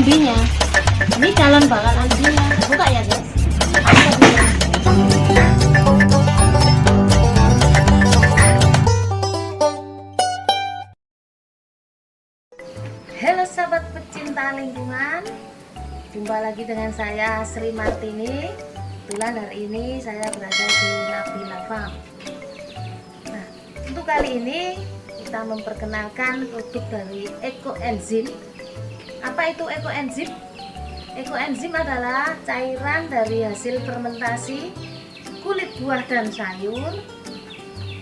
ambinya. Ini calon bakal ambinya. Buka ya guys. Halo sahabat pecinta lingkungan, jumpa lagi dengan saya Sri Martini. Kebetulan hari ini saya berada di Nabila Farm. Nah, untuk kali ini kita memperkenalkan produk dari Ekoenzim. Apa itu Ekoenzim? Ekoenzim adalah cairan dari hasil fermentasi kulit buah dan sayur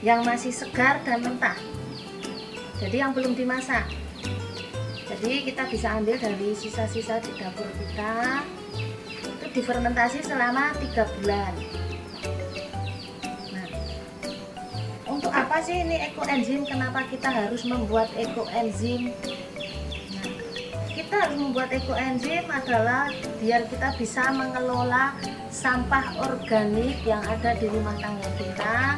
yang masih segar dan mentah. Jadi yang belum dimasak. Jadi kita bisa ambil dari sisa-sisa di dapur kita, itu difermentasi selama 3 bulan. Nah, untuk apa sih ini ekoenzim? Kenapa kita harus membuat ekoenzim? Nah, kita harus membuat ekoenzim adalah biar kita bisa mengelola sampah organik yang ada di rumah tangga kita,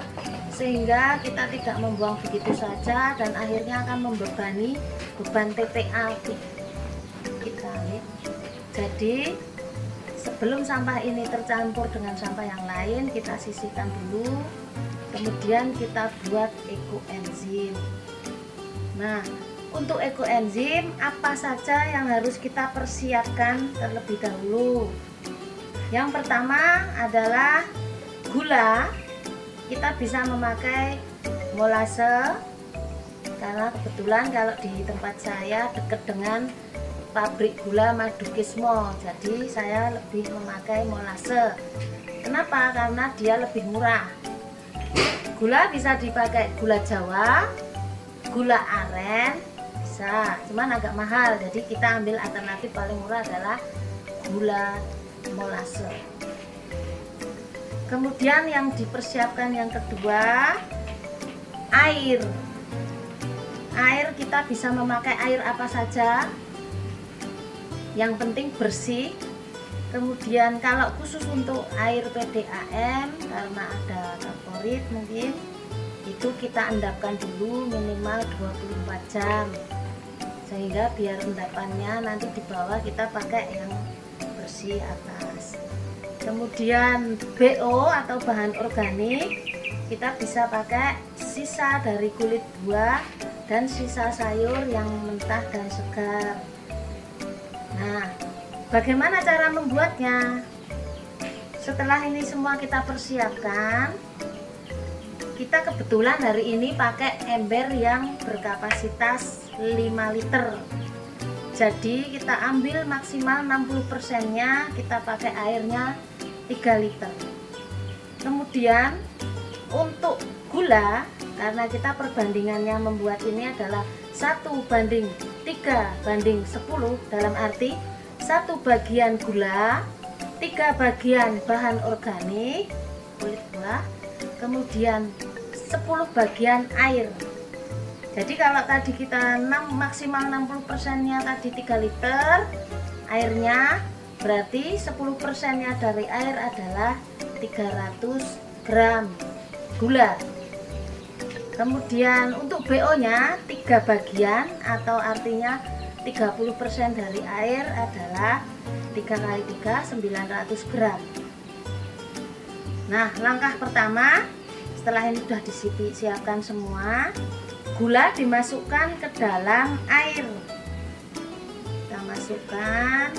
sehingga kita tidak membuang begitu saja dan akhirnya akan membebani beban TPA kita ya. Jadi sebelum sampah ini tercampur dengan sampah yang lain, kita sisihkan dulu, kemudian kita buat ekoenzim. Nah, untuk ekoenzim apa saja yang harus kita persiapkan terlebih dahulu? Yang pertama adalah gula. Kita bisa memakai molase, karena kebetulan kalau di tempat saya dekat dengan pabrik gula Madukismo, jadi saya lebih memakai molase. Kenapa? Karena dia lebih murah. Gula bisa dipakai gula Jawa, gula aren, bisa, cuman agak mahal. Jadi kita ambil alternatif paling murah adalah gula molase. Kemudian yang dipersiapkan yang kedua, air. Air kita bisa memakai air apa saja, yang penting bersih. Kemudian kalau khusus untuk air PDAM, karena ada kaporit mungkin, itu kita endapkan dulu minimal 24 jam, sehingga biar endapannya nanti di bawah kita pakai yang bersih atas. Kemudian BO atau bahan organik, kita bisa pakai sisa dari kulit buah dan sisa sayur yang mentah dan segar. Nah, bagaimana cara membuatnya? Setelah ini semua kita persiapkan, kita kebetulan hari ini pakai ember yang berkapasitas 5 liter. Jadi kita ambil maksimal 60%-nya, kita pakai airnya 3 liter. Kemudian untuk gula, karena kita perbandingannya membuat ini adalah 1:3:10, dalam arti 1 bagian gula, 3 bagian bahan organik kulit buah, kemudian 10 bagian air. Jadi kalau tadi kita maksimal 60%-nya tadi 3 liter airnya, berarti 10%-nya dari air adalah 300 gram gula. Kemudian untuk BO-nya 3 bagian, atau artinya 30% dari air adalah 3 kali 3, 900 gram. Nah, langkah pertama, setelah ini sudah disiapkan semua, gula dimasukkan ke dalam air. Kita masukkan.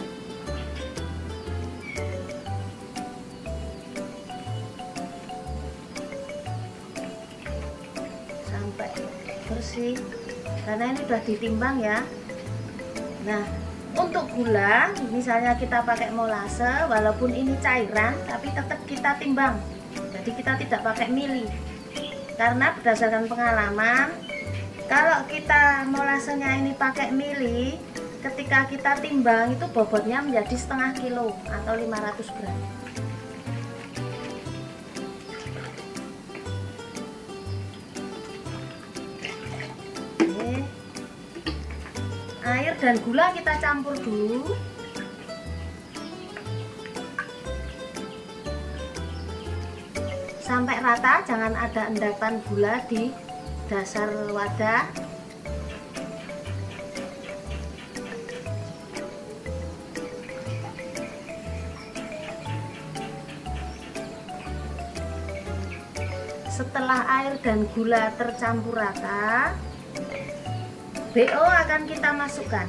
Sampai bersih. Karena ini sudah ditimbang ya. Nah, untuk gula, misalnya kita pakai molase, walaupun ini cairan, tapi tetap kita timbang. Jadi kita tidak pakai mili. Karena berdasarkan pengalaman, kalau kita molasenya ini pakai mili, ketika kita timbang itu bobotnya menjadi setengah kilo atau 500 gram. Oke. Air dan gula kita campur dulu. Sampai rata, jangan ada endapan gula di dasar wadah. setelah air dan gula tercampur rata, BO akan kita masukkan.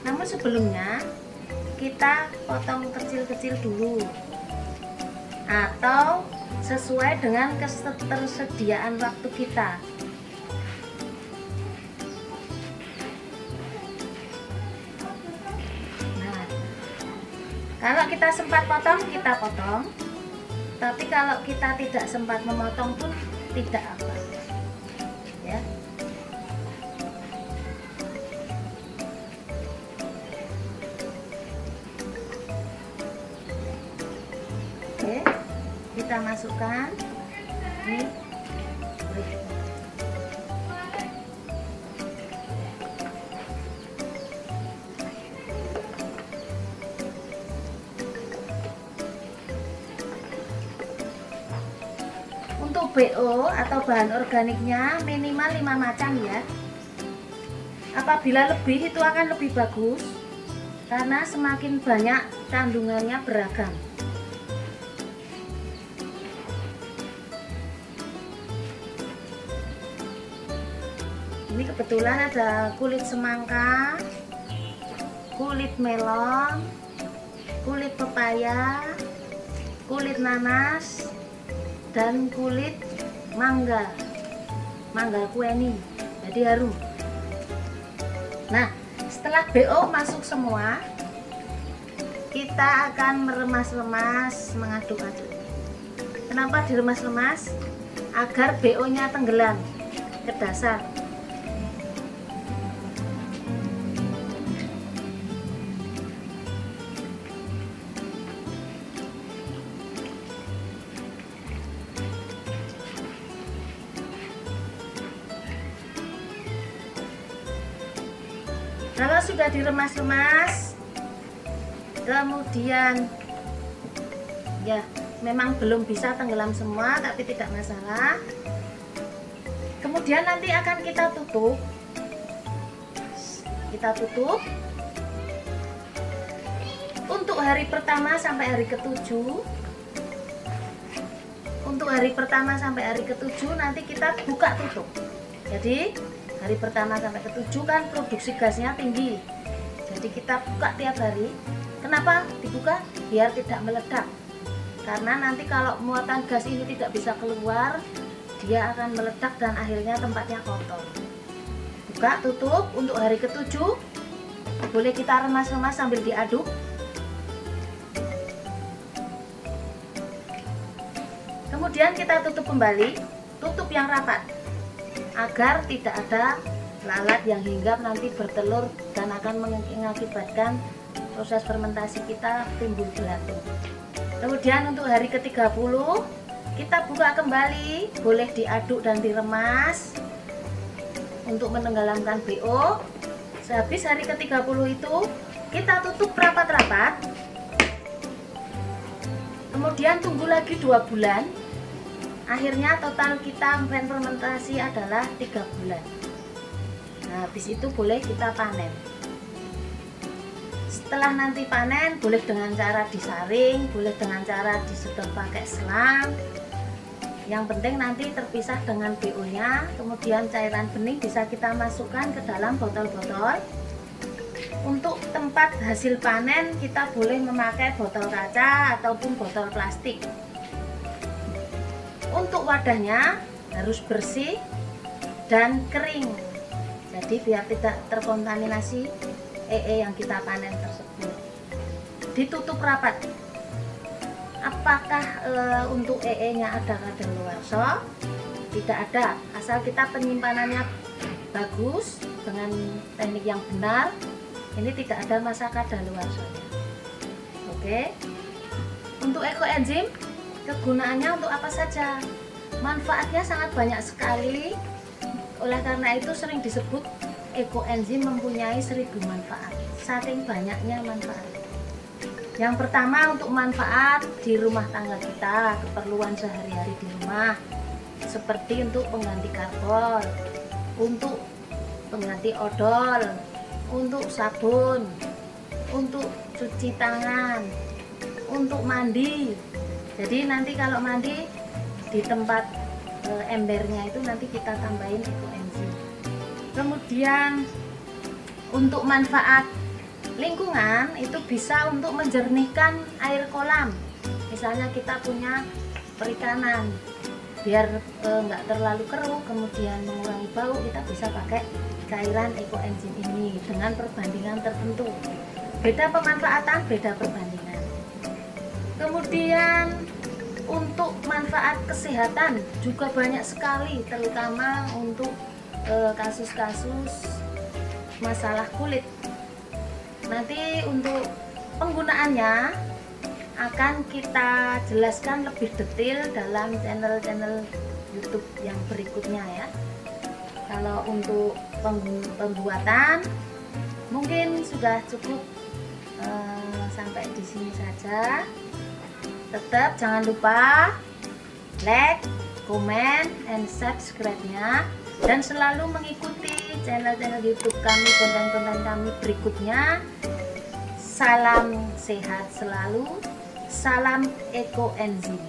Namun sebelumnya kita potong kecil-kecil dulu, atau sesuai dengan ketersediaan waktu kita. Nah, kalau kita sempat potong, kita potong. Tapi kalau kita tidak sempat memotong pun tidak apa, ya. Oke, kita masukkan ini. Untuk BO atau bahan organiknya minimal 5 macam ya. Apabila lebih itu akan lebih bagus, karena semakin banyak kandungannya beragam. Ini kebetulan ada kulit semangka, kulit melon, kulit pepaya, kulit nanas, dan kulit mangga kueni, jadi harum. Nah, setelah BO masuk semua, kita akan meremas-remas, mengaduk-aduk. Kenapa diremas-remas? Agar BO nya tenggelam ke dasar. Kalau sudah diremas-remas, kemudian ya memang belum bisa tenggelam semua, tapi tidak masalah. Kemudian nanti akan kita tutup. Kita tutup untuk hari pertama sampai hari ke-7. Untuk hari pertama sampai hari ke-7 nanti kita buka tutup. Jadi hari pertama sampai ke-7 kan produksi gasnya tinggi, jadi kita buka tiap hari. Kenapa dibuka? Biar tidak meledak, karena nanti kalau muatan gas ini tidak bisa keluar, dia akan meledak dan akhirnya tempatnya kotor. Buka tutup untuk hari ke-7. Boleh kita remas-remas sambil diaduk. Kemudian kita tutup kembali, tutup yang rapat, agar tidak ada lalat yang hinggap nanti bertelur dan akan mengakibatkan proses fermentasi kita timbul belatung. Kemudian untuk hari ke-30 kita buka kembali, boleh diaduk dan diremas untuk menenggelamkan BO. Sehabis hari ke-30 itu kita tutup rapat-rapat. Kemudian tunggu lagi 2 bulan. Akhirnya total kita fermentasi adalah 3 bulan. Nah, habis itu boleh kita panen. Setelah nanti panen, boleh dengan cara disaring, boleh dengan cara disedot pakai selang. Yang penting nanti terpisah dengan BO-nya. Kemudian cairan bening bisa kita masukkan ke dalam botol-botol. Untuk tempat hasil panen kita boleh memakai botol kaca ataupun botol plastik. Untuk wadahnya harus bersih dan kering, jadi biar tidak terkontaminasi EE yang kita panen tersebut. Ditutup rapat. Apakah untuk EE nya ada kadaluarsa? Tidak ada, asal kita penyimpanannya bagus dengan teknik yang benar, ini tidak ada masa kadaluarsanya. Oke. Untuk ekoenzim, kegunaannya untuk apa saja? Manfaatnya sangat banyak sekali. Oleh karena itu sering disebut ekoenzim mempunyai 1000 manfaat. Saking banyaknya manfaat. Yang pertama untuk manfaat di rumah tangga kita, keperluan sehari-hari di rumah, seperti untuk pengganti karbon, untuk pengganti odol, untuk sabun, untuk cuci tangan, untuk mandi. Jadi nanti kalau mandi di tempat embernya itu nanti kita tambahin ekoenzim. Kemudian untuk manfaat lingkungan itu bisa untuk menjernihkan air kolam. Misalnya kita punya perikanan, biar nggak terlalu keruh, kemudian mengurangi bau, kita bisa pakai cairan ekoenzim ini dengan perbandingan tertentu. Beda pemanfaatan, beda perbandingan. Kemudian untuk manfaat kesehatan juga banyak sekali, terutama untuk kasus-kasus masalah kulit. Nanti untuk penggunaannya akan kita jelaskan lebih detail dalam channel-channel YouTube yang berikutnya ya. Kalau untuk pembuatan mungkin sudah cukup sampai di sini saja. Tetap jangan lupa like, comment, and subscribe-nya, dan selalu mengikuti channel-channel YouTube kami, konten-konten kami berikutnya. Salam sehat selalu, salam ekoenzim.